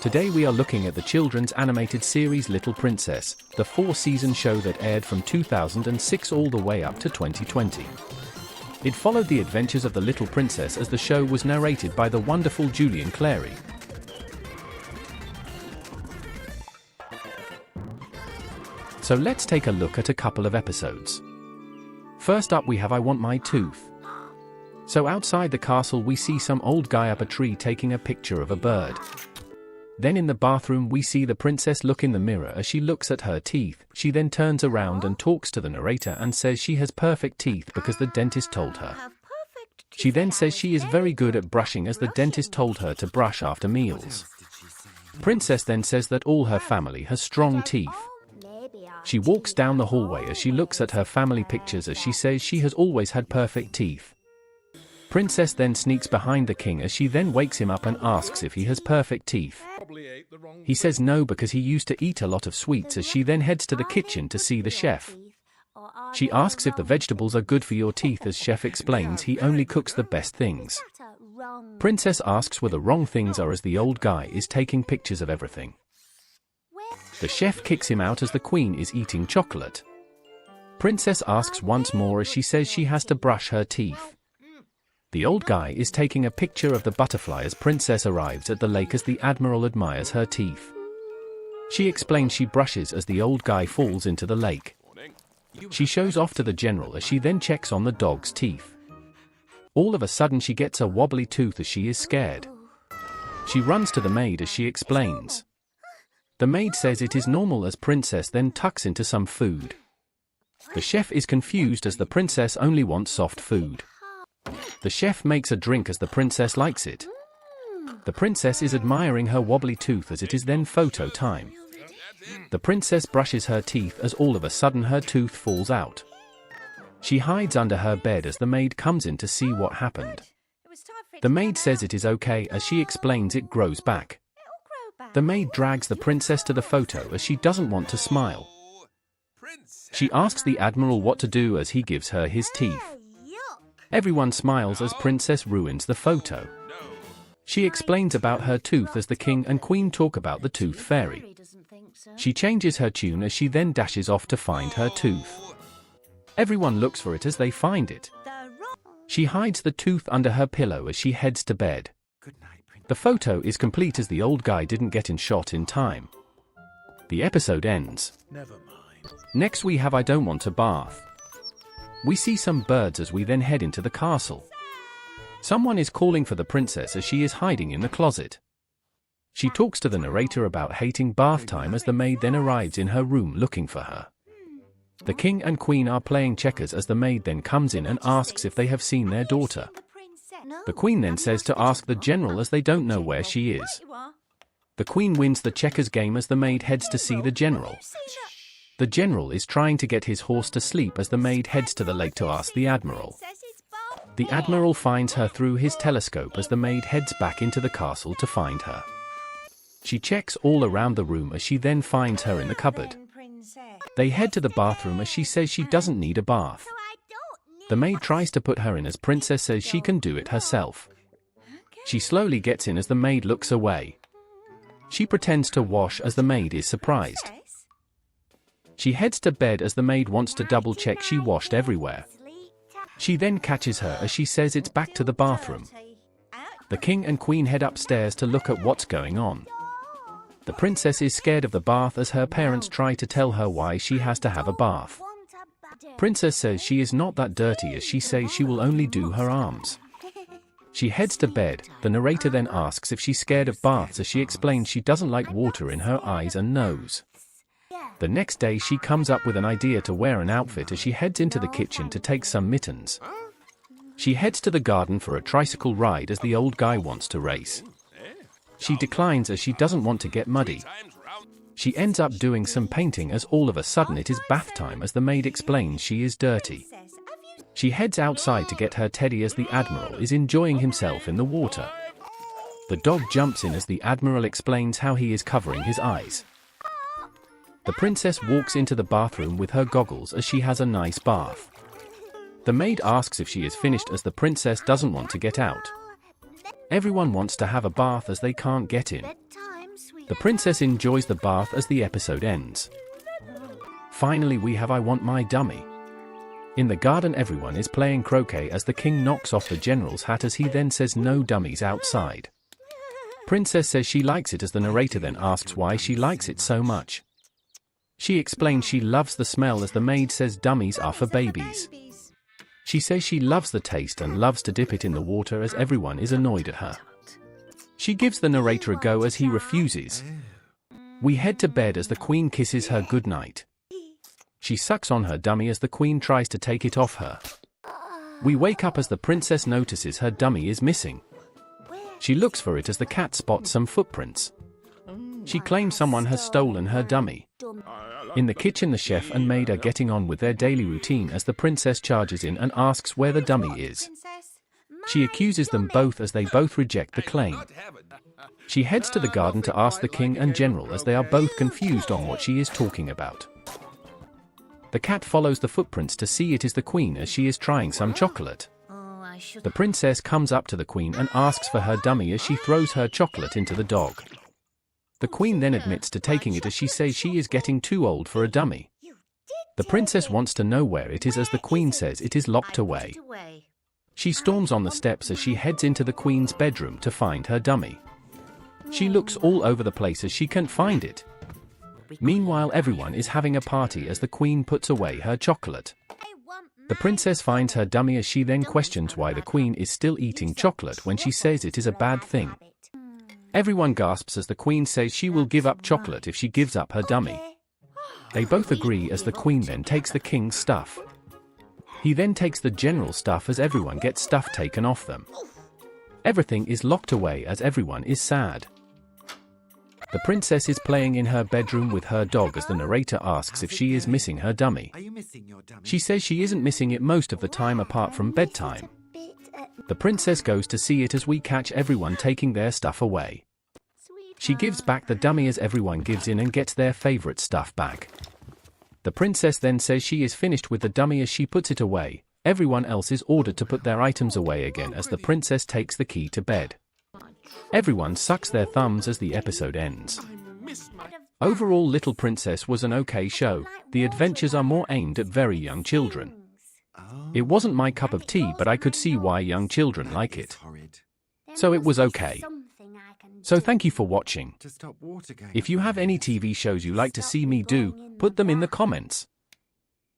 Today we are looking at the children's animated series Little Princess, the 4-season show that aired from 2006 all the way up to 2020. It followed the adventures of the Little Princess as the show was narrated by the wonderful Julian Clary. So let's take a look at a couple of episodes. First up we have I Want My Tooth. So outside the castle we see some old guy up a tree taking a picture of a bird. Then in the bathroom we see the princess look in the mirror as she looks at her teeth. She then turns around and talks to the narrator and says she has perfect teeth because the dentist told her. She then says she is very good at brushing as the dentist told her to brush after meals. Princess then says that all her family has strong teeth. She walks down the hallway as she looks at her family pictures as she says she has always had perfect teeth. Princess then sneaks behind the king as she then wakes him up and asks if he has perfect teeth. He says no because he used to eat a lot of sweets as she then heads to the kitchen to see the chef. She asks if the vegetables are good for your teeth as chef explains he only cooks the best things. Princess asks where the wrong things are as the old guy is taking pictures of everything. The chef kicks him out as the queen is eating chocolate. Princess asks once more as she says she has to brush her teeth. The old guy is taking a picture of the butterfly as Princess arrives at the lake as the admiral admires her teeth. She explains she brushes as the old guy falls into the lake. She shows off to the general as she then checks on the dog's teeth. All of a sudden she gets a wobbly tooth as she is scared. She runs to the maid as she explains. The maid says it is normal as Princess then tucks into some food. The chef is confused as the princess only wants soft food. The chef makes a drink as the princess likes it. The princess is admiring her wobbly tooth as it is then photo time. The princess brushes her teeth as all of a sudden her tooth falls out. She hides under her bed as the maid comes in to see what happened. The maid says it is okay as she explains it grows back. The maid drags the princess to the photo as she doesn't want to smile. She asks the admiral what to do as he gives her his teeth. Everyone smiles as Princess ruins the photo. She explains about her tooth as the king and queen talk about the tooth fairy. She changes her tune as she then dashes off to find her tooth. Everyone looks for it as they find it. She hides the tooth under her pillow as she heads to bed. The photo is complete as the old guy didn't get in shot in time. The episode ends. Next we have I Don't Want a Bath. We see some birds as we then head into the castle. Someone is calling for the princess as she is hiding in the closet. She talks to the narrator about hating bath time as the maid then arrives in her room looking for her. The king and queen are playing checkers as the maid then comes in and asks if they have seen their daughter. The queen then says to ask the general as they don't know where she is. The queen wins the checkers game as the maid heads to see the general. The general is trying to get his horse to sleep as the maid heads to the lake to ask the admiral. The admiral finds her through his telescope as the maid heads back into the castle to find her. She checks all around the room as she then finds her in the cupboard. They head to the bathroom as she says she doesn't need a bath. The maid tries to put her in as Princess says she can do it herself. She slowly gets in as the maid looks away. She pretends to wash as the maid is surprised. She heads to bed as the maid wants to double check she washed everywhere. She then catches her as she says it's back to the bathroom. The king and queen head upstairs to look at what's going on. The princess is scared of the bath as her parents try to tell her why she has to have a bath. Princess says she is not that dirty as she says she will only do her arms. She heads to bed. The narrator then asks if she's scared of baths as she explains she doesn't like water in her eyes and nose. The next day she comes up with an idea to wear an outfit as she heads into the kitchen to take some mittens. She heads to the garden for a tricycle ride as the old guy wants to race. She declines as she doesn't want to get muddy. She ends up doing some painting as all of a sudden it is bath time as the maid explains she is dirty. She heads outside to get her teddy as the admiral is enjoying himself in the water. The dog jumps in as the admiral explains how he is covering his eyes. The princess walks into the bathroom with her goggles as she has a nice bath. The maid asks if she is finished as the princess doesn't want to get out. Everyone wants to have a bath as they can't get in. The princess enjoys the bath as the episode ends. Finally we have I Want My Dummy. In the garden everyone is playing croquet as the king knocks off the general's hat as he then says no dummies outside. Princess says she likes it as the narrator then asks why she likes it so much. She explains she loves the smell as the maid says dummies are for babies. She says she loves the taste and loves to dip it in the water as everyone is annoyed at her. She gives the narrator a go as he refuses. We head to bed as the queen kisses her goodnight. She sucks on her dummy as the queen tries to take it off her. We wake up as the princess notices her dummy is missing. She looks for it as the cat spots some footprints. She claims someone has stolen her dummy. In the kitchen the chef and maid are getting on with their daily routine as the princess charges in and asks where the dummy is. She accuses them both as they both reject the claim. She heads to the garden to ask the king and general as they are both confused on what she is talking about. The cat follows the footprints to see it is the queen as she is trying some chocolate. The princess comes up to the queen and asks for her dummy as she throws her chocolate into the dog. The queen then admits to taking it as she says she is getting too old for a dummy. The princess wants to know where it is as the queen says it is locked away. She storms on the steps as she heads into the queen's bedroom to find her dummy. She looks all over the place as she can't find it. Meanwhile everyone is having a party as the queen puts away her chocolate. The princess finds her dummy as she then questions why the queen is still eating chocolate when she says it is a bad thing. Everyone gasps as the queen says she will give up chocolate if she gives up her dummy. They both agree as the queen then takes the king's stuff. He then takes the general's stuff as everyone gets stuff taken off them. Everything is locked away as everyone is sad. The princess is playing in her bedroom with her dog as the narrator asks if she is missing her dummy. She says she isn't missing it most of the time apart from bedtime. The princess goes to see it as we catch everyone taking their stuff away. She gives back the dummy as everyone gives in and gets their favorite stuff back. The princess then says she is finished with the dummy as she puts it away. Everyone else is ordered to put their items away again as the princess takes the key to bed. Everyone sucks their thumbs as the episode ends. Overall, Little Princess was an okay show. The adventures are more aimed at very young children. It wasn't my cup of tea, but I could see why young children like it. So it was okay. So thank you for watching. If you have any TV shows you like to see me do, put them in the comments.